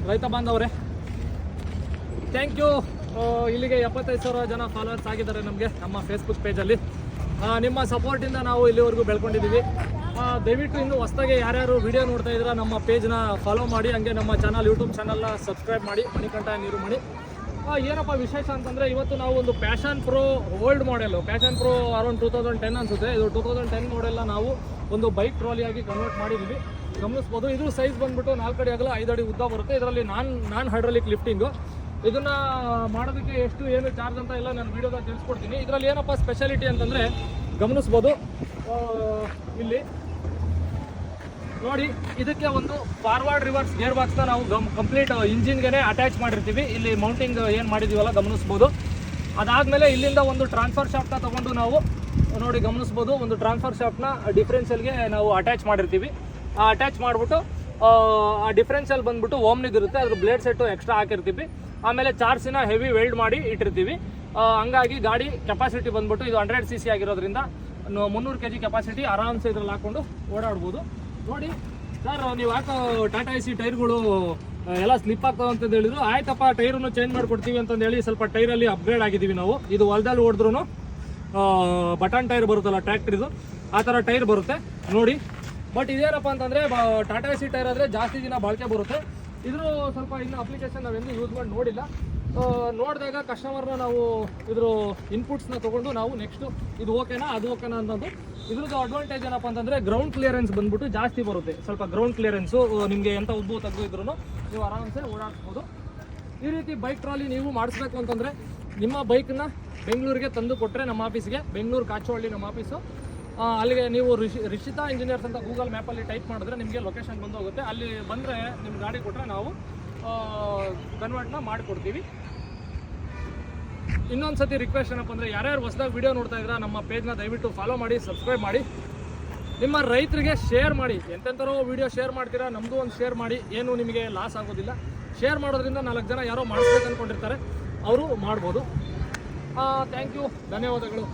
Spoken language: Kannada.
ರೈತ ಬಾಂಧವರೇ, ಥ್ಯಾಂಕ್ ಯು. ಇಲ್ಲಿಗೆ 75,000 ಜನ ಫಾಲೋವರ್ಸ್ ಆಗಿದ್ದಾರೆ ನಮಗೆ ನಮ್ಮ ಫೇಸ್ಬುಕ್ ಪೇಜಲ್ಲಿ. ನಿಮ್ಮ ಸಪೋರ್ಟಿಂದ ನಾವು ಇಲ್ಲಿವರೆಗೂ ಬೆಳ್ಕೊಂಡಿದ್ದೀವಿ. ದಯವಿಟ್ಟು ಇನ್ನು ಹೊಸದಾಗಿ ಯಾರ್ಯಾರು ವಿಡಿಯೋ ನೋಡ್ತಾ ಇದ್ದೀರಾ ನಮ್ಮ ಪೇಜ್ನ ಫಾಲೋ ಮಾಡಿ, ಹಂಗೆ ನಮ್ಮ ಚಾನಲ್ ಯೂಟ್ಯೂಬ್ ಚಾನಲ್ನ ಸಬ್ಸ್ಕ್ರೈಬ್ ಮಾಡಿ. ಮಣಿಕಂಠ ನೀರುಮಣಿ. ಏನಪ್ಪ ವಿಶೇಷ ಅಂತಂದರೆ, ಇವತ್ತು ನಾವು ಒಂದು passion pro old model, passion pro around 2010 ಅನಿಸುತ್ತೆ, ಇದು 2010 ಮಾಡೆಲ್ನ ನಾವು ಒಂದು ಬೈಕ್ ಟ್ರಾಲಿಯಾಗಿ ಕನ್ವರ್ಟ್ ಮಾಡಿದ್ದೀವಿ. ಗಮನಿಸ್ಬೋದು. ಇದು ಸೈಜ್ ಬಂದುಬಿಟ್ಟು 4 ಅಡಿ ಅಗಲ 5 ಅಡಿ ಉದ್ದ ಬರುತ್ತೆ. ಇದರಲ್ಲಿ ನಾನ್ ಹೈಡ್ರಾಲಿಕ್ ಲಿಫ್ಟಿಂಗು. ಇದನ್ನು ಮಾಡೋದಕ್ಕೆ ಎಷ್ಟು ಏನು ಚಾರ್ಜ್ ಅಂತ ಎಲ್ಲ ನಾನು ವೀಡಿಯೋದಾಗ ತಿಳಿಸ್ಕೊಡ್ತೀನಿ. ಇದರಲ್ಲಿ ಏನಪ್ಪ ಸ್ಪೆಷಾಲಿಟಿ ಅಂತಂದರೆ, ಗಮನಿಸ್ಬೋದು ಇಲ್ಲಿ ನೋಡಿ, ಇದಕ್ಕೆ ಒಂದು ಫಾರ್ವರ್ಡ್ ರಿವರ್ಸ್ ಗೇರ್ ಬಾಕ್ಸ್ನ ನಾವು ಕಂಪ್ಲೀಟ್ ಇಂಜಿನ್ಗೆ ಅಟ್ಯಾಚ್ ಮಾಡಿರ್ತೀವಿ. ಇಲ್ಲಿ ಮೌಂಟಿಂಗ್ ಏನು ಮಾಡಿದ್ದೀವಲ್ಲ ಗಮನಿಸ್ಬೋದು. ಅದಾದಮೇಲೆ ಇಲ್ಲಿಂದ ಒಂದು ಟ್ರಾನ್ಸ್ಫರ್ ಶಾಫ್ಟ್ನ ತೊಗೊಂಡು ನಾವು ನೋಡಿ ಗಮನಿಸ್ಬೋದು, ಒಂದು ಟ್ರಾನ್ಸ್ಫರ್ ಶಾಫ್ಟ್ನ ಡಿಫ್ರೆನ್ಷಿಯಲ್ಗೆ ನಾವು ಅಟ್ಯಾಚ್ ಮಾಡಿರ್ತೀವಿ. ಅಟ್ಯಾಚ್ ಮಾಡಿಬಿಟ್ಟು ಆ ಡಿಫ್ರೆನ್ಷಿಯಲ್ ಬಂದುಬಿಟ್ಟು ಓಮ್ನಿದಿರುತ್ತೆ, ಅದ್ರ ಬ್ಲೇಡ್ ಸೆಟ್ಟು ಎಕ್ಸ್ಟ್ರಾ ಹಾಕಿರ್ತೀವಿ. ಆಮೇಲೆ ಚಾರ್ಸಿನ ಹೆವಿ ವೆಲ್ಡ್ ಮಾಡಿ ಇಟ್ಟಿರ್ತೀವಿ. ಹಂಗಾಗಿ ಗಾಡಿ ಕೆಪಾಸಿಟಿ ಬಂದುಬಿಟ್ಟು ಇದು 100cc ಆಗಿರೋದ್ರಿಂದ 300 kg ಕೆಪಾಸಿಟಿ ಆರಾಮ್ಸೆ ಇದ್ರಲ್ಲಿ ಹಾಕ್ಕೊಂಡು ಓಡಾಡ್ಬೋದು. ನೋಡಿ ಸರ್, ನೀವು ಹಾಕೋ ಟಾಟಾ AC ಟೈರ್ಗಳು ಎಲ್ಲ ಸ್ಲಿಪ್ ಆಗ್ತಾವೆ ಅಂತ ಹೇಳಿದ್ರು. ಆಯ್ತಪ್ಪ, ಟೈರನ್ನು ಚೇಂಜ್ ಮಾಡಿಕೊಡ್ತೀವಿ ಅಂತಂದು ಹೇಳಿ ಸ್ವಲ್ಪ ಟೈರಲ್ಲಿ ಅಪ್ಗ್ರೇಡ್ ಆಗಿದ್ದೀವಿ ನಾವು. ಇದು ಹೊಲದಲ್ಲಿ ಹೊಡೆದ್ರೂ ಬಟನ್ ಟೈರ್ ಬರುತ್ತಲ್ಲ ಟ್ರ್ಯಾಕ್ಟ್ರಿದು, ಆ ಥರ ಟೈರ್ ಬರುತ್ತೆ ನೋಡಿ. ಬಟ್ ಇದೇನಪ್ಪ ಅಂತಂದರೆ, ಟಾಟಾ AC ಟೈರ್ ಆದರೆ ಜಾಸ್ತಿ ದಿನ ಬಾಳಿಕೆ ಬರುತ್ತೆ. ಇದ್ರ ಸ್ವಲ್ಪ ಇನ್ನು ಅಪ್ಲಿಕೇಶನ್ ನಾವೆಂದು ಯೂಸ್ ಮಾಡಿ ನೋಡಿಲ್ಲ. ನೋಡಿದಾಗ ಕಸ್ಟಮರ್ನ ನಾವು ಇದ್ರ ಇನ್ಪುಟ್ಸ್ನ ತೊಗೊಂಡು ನಾವು ನೆಕ್ಸ್ಟು ಇದು ಓಕೆನಾ ಅದು ಓಕೆನಾ ಅಂತಂದು. ಇದ್ರದ್ದು ಅಡ್ವಾಂಟೇಜ್ ಏನಪ್ಪ ಅಂತಂದರೆ, ಗ್ರೌಂಡ್ ಕ್ಲಿಯರೆನ್ಸ್ ಬಂದ್ಬಿಟ್ಟು ಜಾಸ್ತಿ ಬರುತ್ತೆ. ಸ್ವಲ್ಪ ಗ್ರೌಂಡ್ ಕ್ಲಿಯರೆನ್ಸು ನಿಮಗೆ ಎಂಥ ಉಬ್ಬು ತೆಗೆದು ಇದ್ರೂ ನೀವು ಆರಾಮ್ಸೆ ಓಡಾಡ್ಬೋದು. ಈ ರೀತಿ ಬೈಕ್ ಟ್ರಾಲಿ ನೀವು ಮಾಡಿಸ್ಬೇಕು ಅಂತಂದರೆ, ನಿಮ್ಮ ಬೈಕನ್ನ ಬೆಂಗಳೂರಿಗೆ ತಂದು ಕೊಟ್ಟರೆ ನಮ್ಮ ಆಫೀಸ್ಗೆ, ಬೆಂಗಳೂರು ಕಾಚೋಹಳ್ಳಿ ನಮ್ಮ ಆಫೀಸು, ಅಲ್ಲಿಗೆ ನೀವು ರಿಷಿತಾ ಇಂಜಿನಿಯರ್ಸ್ ಅಂತ ಗೂಗಲ್ ಮ್ಯಾಪಲ್ಲಿ ಟೈಪ್ ಮಾಡಿದ್ರೆ ನಿಮಗೆ ಲೊಕೇಶನ್ ಬಂದು ಹೋಗುತ್ತೆ. ಅಲ್ಲಿ ಬಂದರೆ ನಿಮ್ಮ ಗಾಡಿ ಕೊಟ್ಟರೆ ನಾವು ಕನ್ವರ್ಟ್ನ ಮಾಡಿಕೊಡ್ತೀವಿ. ಇನ್ನೊಂದು ಸತಿ ರಿಕ್ವೆಸ್ಟ್ ಏನಪ್ಪ ಅಂದರೆ, ಯಾರ್ಯಾರು ಹೊಸದಾಗಿ ವಿಡಿಯೋ ನೋಡ್ತಾ ಇದ್ದೀರಾ ನಮ್ಮ ಪೇಜ್ನ ದಯವಿಟ್ಟು ಫಾಲೋ ಮಾಡಿ, ಸಬ್ಸ್ಕ್ರೈಬ್ ಮಾಡಿ, ನಿಮ್ಮ ರೈತರಿಗೆ ಶೇರ್ ಮಾಡಿ. ಎಂತೆಂಥರೋ ವಿಡಿಯೋ ಶೇರ್ ಮಾಡ್ತೀರಾ, ನಮ್ಮದು ಒಂದು ಶೇರ್ ಮಾಡಿ, ಏನು ನಿಮಗೆ ಲಾಸ್ ಆಗೋದಿಲ್ಲ. ಶೇರ್ ಮಾಡೋದ್ರಿಂದ 4 ಜನ ಯಾರೋ ಮಾಡಿಸ್ಬೇಕು ಅಂದ್ಕೊಂಡಿರ್ತಾರೆ, ಅವರು ಮಾಡ್ಬೋದು. ಥ್ಯಾಂಕ್ ಯು, ಧನ್ಯವಾದಗಳು.